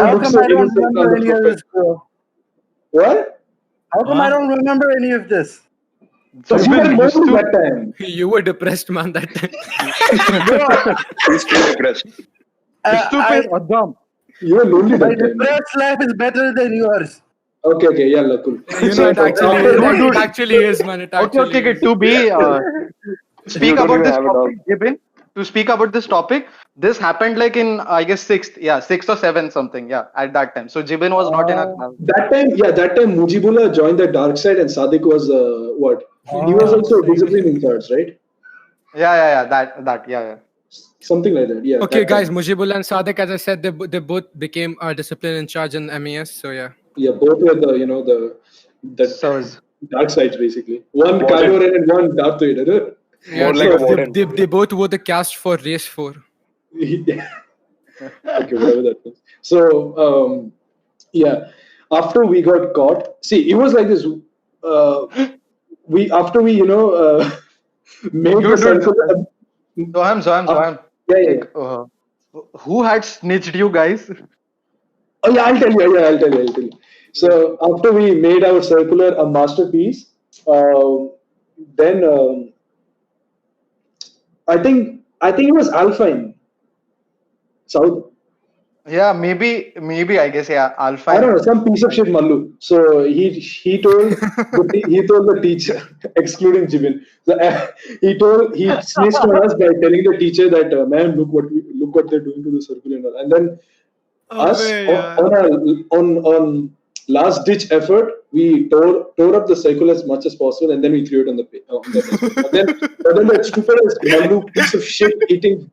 How looks come so I don't innocent remember on any the of this, bro? What? How come I don't remember any of this? So you were lonely that time. You were depressed, man, that time. He's too depressed. Adam. You were lonely My that time. depressed life is better than yours. Okay, yeah, look, cool. You know, it actually is, man. It actually Okay. is. To be speak don't about even this have it topic, Jibin. To speak about this topic, this happened like in I guess sixth or seventh something. Yeah, at that time. So Jibin was not in a class. That time Mujibullah joined the dark side and Sadiq was what? He was also discipline in charge, right? Yeah. That. Something like that. Yeah. Okay, that guys, time. Mujibullah and Sadek, as I said, they both became discipline in charge in MES. So yeah. Yeah, both were the Sirs. dark sides basically. One Warden. Kylo Ren and one Darth Vader. More like a warden. They both were the cast for Race 4. Okay, whatever that means. So yeah, after we got caught, see, it was like this. After we made the circle. Zoham. Yeah. Who had snitched you guys? Oh yeah, I'll tell you. So after we made our circular a masterpiece, then I think it was Alpha in South. Yeah, maybe I guess Alpha. I don't know, some piece of shit Mallu. So he told the teacher, excluding Jibin. So, he snitched on us by telling the teacher that man, look what they're doing to the circular and then on last ditch effort, we tore up the circle as much as possible, and then we threw it on the dustbin. But then that stupid Mallu piece of shit eating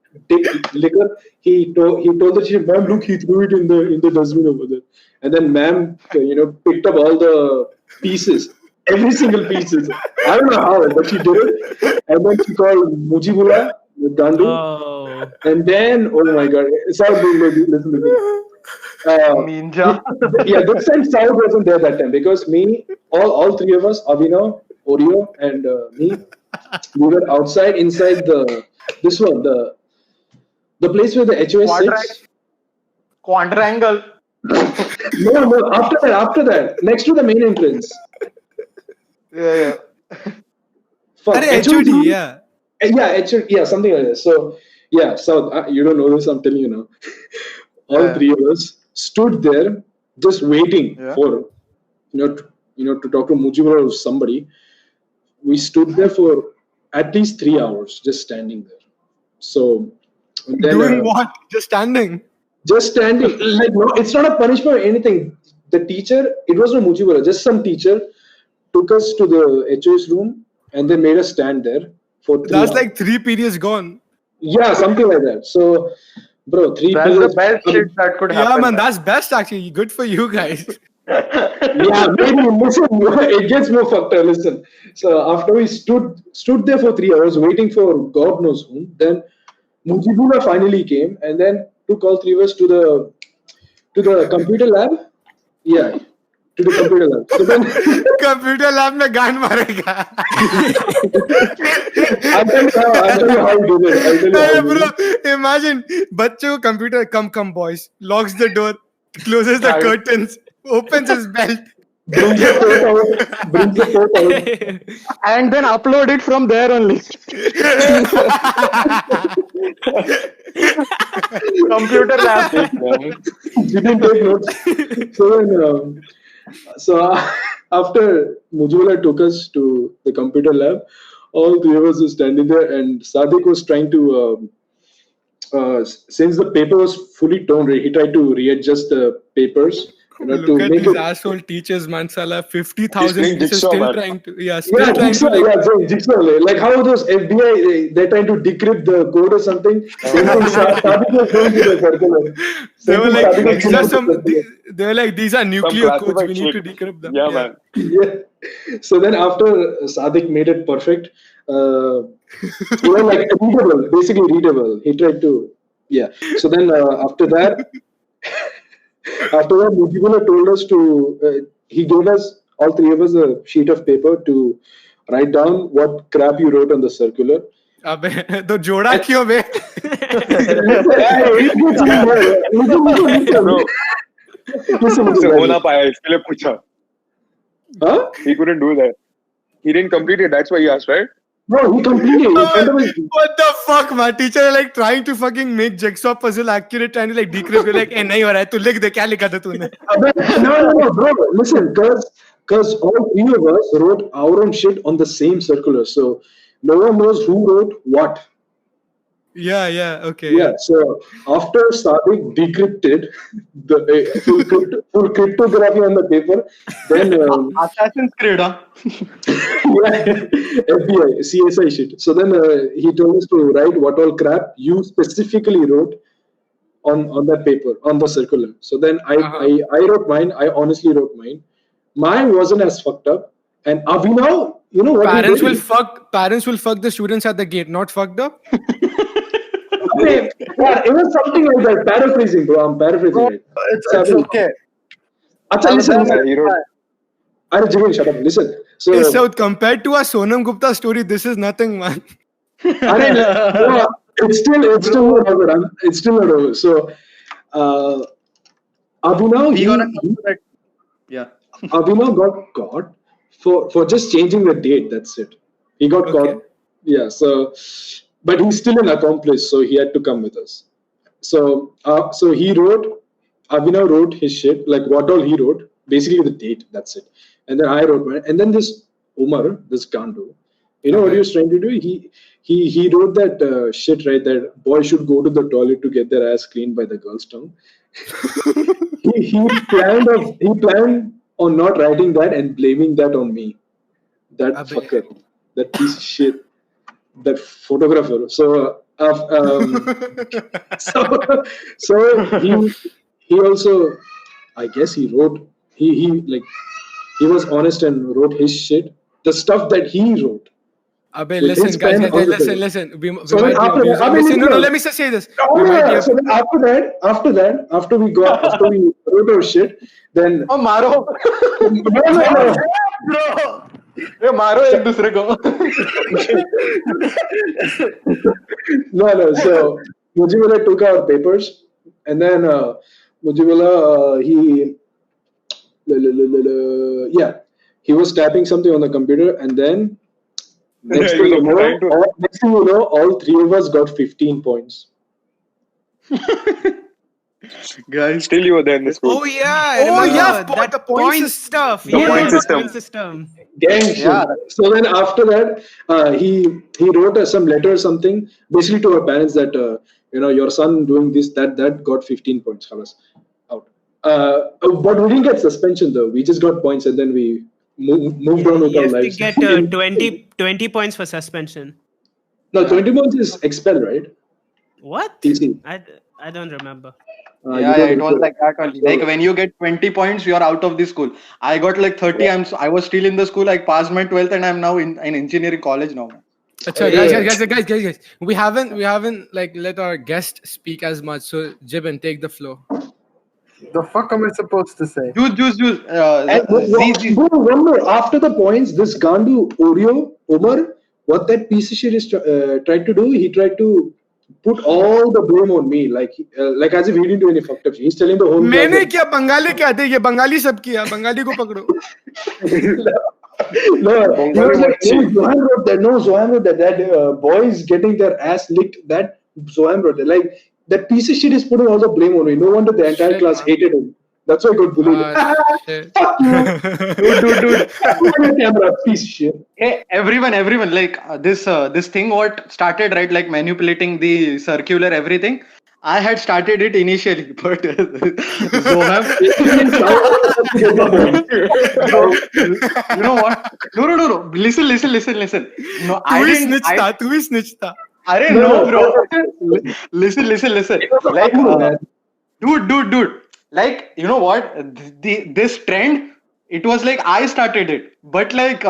liquor, he told the teacher, "Ma'am, look, he threw it in the dustbin over there." And then ma'am, picked up all the pieces, every single pieces. I don't know how, but she did it. And then she called Mujibullah, the Gandu. And then, oh my god, listen. Ninja. Yeah, this time South wasn't there that time because all three of us, Abhinav, Oreo, and me, we were outside inside the place where the HOS sits. Quadrangle. No, after that, next to the main entrance. Yeah. Fuck, HOD, yeah. Yeah, yeah, something like that. So, yeah, South, you don't know this, I'm telling you now. All three of us stood there just waiting for to talk to Mujibur or somebody. We stood there for at least 3 hours just standing there. So then, doing what? Just standing. Like, no, it's not a punishment or anything. The teacher, it was not Mujibur, just some teacher took us to the HOS room and they made us stand there for 3 hours. That's like 3 periods gone. Yeah, something like that. So Bro, 3 That's the pillars. best shit that could happen. Yeah, man, that's best actually. Good for you guys. Yeah, maybe listen, it gets more fucked up. Listen. So after we stood there for 3 hours waiting for God knows whom, then Mujibula finally came and then took all three of us to the computer lab. Yeah, to the computer lab. So then Computer lab में गान मारेगा. I'll tell you how he did it. I'll tell you how Hey, he did bro, it. imagine बच्चों computer come boys, locks the door, closes the curtains, opens his belt. Brings the port out. And then upload it from there only. Computer lab. Didn't take notes. So then, after Mujibula took us to the computer lab, all three of us were standing there, and Sadiq was trying to, since the paper was fully torn, he tried to readjust the papers. Look to at make these it. asshole teachers, man. Salah, He's 50,000 playing pieces jigsaw, still man. trying to, Yeah, trying jigsaw, to like. yeah, jigsaw. Like how those FBI, they're trying to decrypt the code or something. Same thing Sadiq was doing to the circular. They were like, Sadiq was these are doing some. to the circular. They were like, these are nuclear codes. We need to decrypt them. Yeah, man. Yeah. So then after Sadiq made it perfect, like readable, basically readable. He tried to, yeah. So then after that, Mujibula told us to. He gave us all three of us a sheet of paper to write down what crap you wrote on the circular. अबे तो जोड़ा क्यों बे? Bro, उससे हो ना पाया इसके लिए पूछा. Huh? He couldn't do that. He didn't complete it. That's why he asked, right? No, he completed it. What the fuck, man? Teacher are like trying to fucking make jigsaw puzzle accurate, trying to like decrypt. Like, "Eh, नहीं हो रहा है. तू लिख दे. क्या लिखा था तूने?" No, bro. Listen, because all three of us wrote our own shit on the same circular, so no one knows who wrote what. Yeah, okay. Yeah. So after Sadiq decrypted the full cryptography on the paper, then Assassin's Creed, huh? FBI, CSI shit. So then he told us to write what all crap you specifically wrote on that paper, on the circular. So then I wrote mine. I honestly wrote mine. Mine wasn't as fucked up. And Abhinav, you know what? Parents will fuck the students at the gate. Not fucked up. Yeah, it was something like that. Paraphrasing, bro. I'm paraphrasing it. It's okay. Acha, listen. Hero. Shut up. Listen. So, Hey, so compared to a Sonam Gupta story, this is nothing, man. it's still not over. It's still not over. So, Abhinav, Yeah. Abhinav got caught for just changing the date. That's it. He got caught. Yeah. So, but he's still an accomplice, so he had to come with us. So Abhinav wrote his shit, like what all he wrote, basically the date. That's it. And then I wrote mine. And then this Umar, this Gandu, you know what he was trying to do? He wrote that shit, right? That boys should go to the toilet to get their ass cleaned by the girl's tongue. he planned on not writing that and blaming that on me. That fucker, that piece of shit, that photographer. So he also, I guess he wrote, he was honest and wrote his shit, the stuff that he wrote. Abe, listen, guys, listen. We might be abusing. No, let me just say this. So then after we wrote our shit, then मारो no. ये मारो एक दूसरे को. No. So Mujibula took our papers, and then Mujibula he was typing something on the computer, and then next thing you know, all three of us got 15 points. Guys, still you were there in the school. Oh yeah, the point stuff. point system. Point system. Gang shit. So then after that, he wrote some letter or something, basically to our parents that your son doing this, that got 15 points. Out. But we didn't get suspension though. We just got points, and then we moved on with You our have to lives. get 20 points for suspension. No, 20 points is expel, right? What? TC. I don't remember. You Yeah, don't it was recall. like that only. Like when you get 20 points, you are out of the school. I got like 30. I was still in the school. I passed my 12th, and I'm now in engineering college now. Achha, guys. We haven't like let our guest speak as much. So Jibin, take the floor. The fuck am I supposed to say? Juice. And bro, one more. After the points, this Gandu Oreo Omar, what that piece of shit is tried to do, he tried to put all the blame on me, like as if he didn't do any fucked up shit. He's telling the whole class. मैंने क्या बंगाली क्या थे ये बंगाली सब किया बंगाली को पकड़ो. No, he was like, no, Zoham wrote that. No, Zoham wrote that. That boys getting their ass licked. That Zoham wrote that. Like that piece of shit is putting all the blame on me. No wonder the entire Shit, class man. hated him. That's why I got bullied. Shit. Fuck you, dude. Put your camera, piece of shit. Hey, everyone, like this thing what started, right? Like manipulating the circular everything. I had started it initially, but Zoham, you know what? No. Listen. No, I तू ही didn't. snitch था तू ही snitch था. Arey, no, bro. Listen. Like, dude. Like, you know what? This trend, it was like I started it. But like,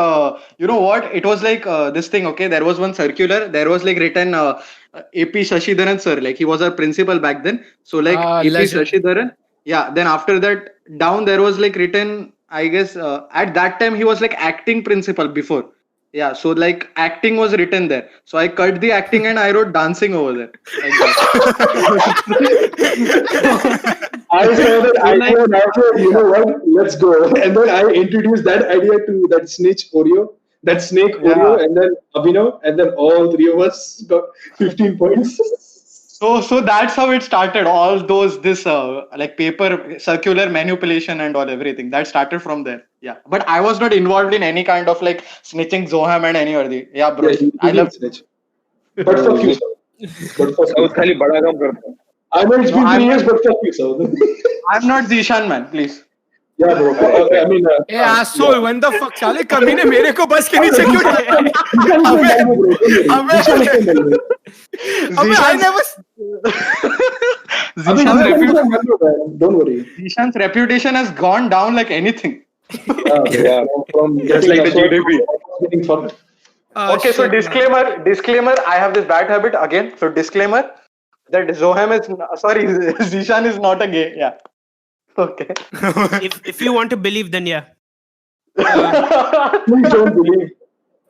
you know what? It was like this thing. Okay, there was one circular. There was like written AP Shashidharan sir. Like he was our principal back then. So like AP Legend. Shashidharan. Yeah. Then after that, down there was like written. I guess at that time he was like acting principal before. Yeah, so like acting was written there. So I cut the acting and I wrote dancing over there. Like that. I saw that idea and I said, you know what? Let's go. And then I introduced that idea to that snitch Oreo, that snake Oreo, and then Abhinav, and then all three of us got 15 points. So that's how it started. All this like paper circular manipulation and all everything that started from there. Yeah, but I was not involved in any kind of like snitching Zoham and any other. Yeah, bro. Yeah, I love snitch. But fuck you, sir. But fuck you. खाली बड़ा काम करता है. I know it's been 3 years, but fuck you, sir. I'm not Zeeshan, man. Please. Yeah, bro. I mean, A asshole when the fuck साले कमीने मेरे को बस के नीचे क्यों अबे I never Don't worry. Zeeshan's reputation has gone down like anything. Yeah, from just like the GDP. Getting fucked. Okay, so disclaimer. I have this bad habit again. So disclaimer that Zoham is Zeeshan is not a gay. Yeah. Okay. If you want to believe, then yeah. Please don't believe.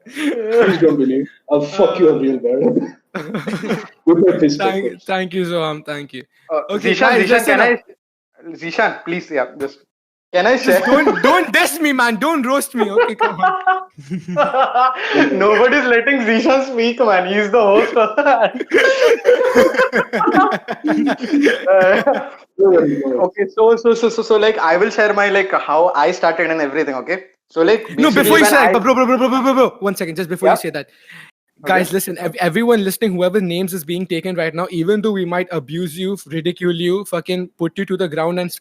Please don't believe. I'll fuck you up real bad. With my fist. Thank you Zoham, thank you. Okay, Zeeshan, guys, can I? Zeeshan, please, yeah, just can I share? don't diss me, man. Don't roast me. Okay, come on. Nobody's letting Zeeshan speak, man. He's the host. Okay, so like I will share my like how I started and everything. Okay, so like No, before you basically say, when bro, 1 second, just before Yeah. you say that, guys, listen, everyone listening, whoever names is being taken right now, even though we might abuse you, ridicule you, fucking put you to the ground and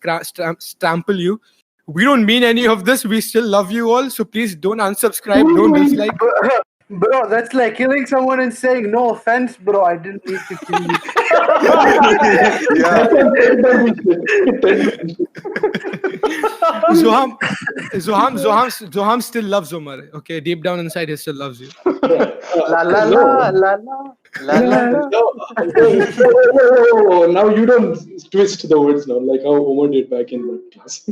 trample you, we don't mean any of this. We still love you all, so please don't unsubscribe, don't dislike. Bro, that's like killing someone and saying, no offense, bro, I didn't need to kill you. Zoham still loves Omar. Okay, deep down inside, he still loves you. la la la la la la. Oh, now you don't twist the words now, like how Omar did back in that class.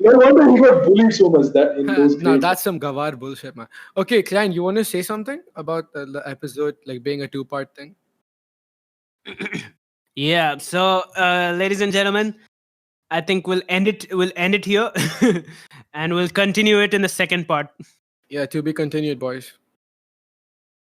No wonder he got bullied so much that in those No, grades. that's some gawar bullshit, man. Okay, Klein, you want to say something about the episode, like being a 2-part thing? Yeah. So, ladies and gentlemen, I think we'll end it here, and we'll continue it in the second part. Yeah, to be continued, boys.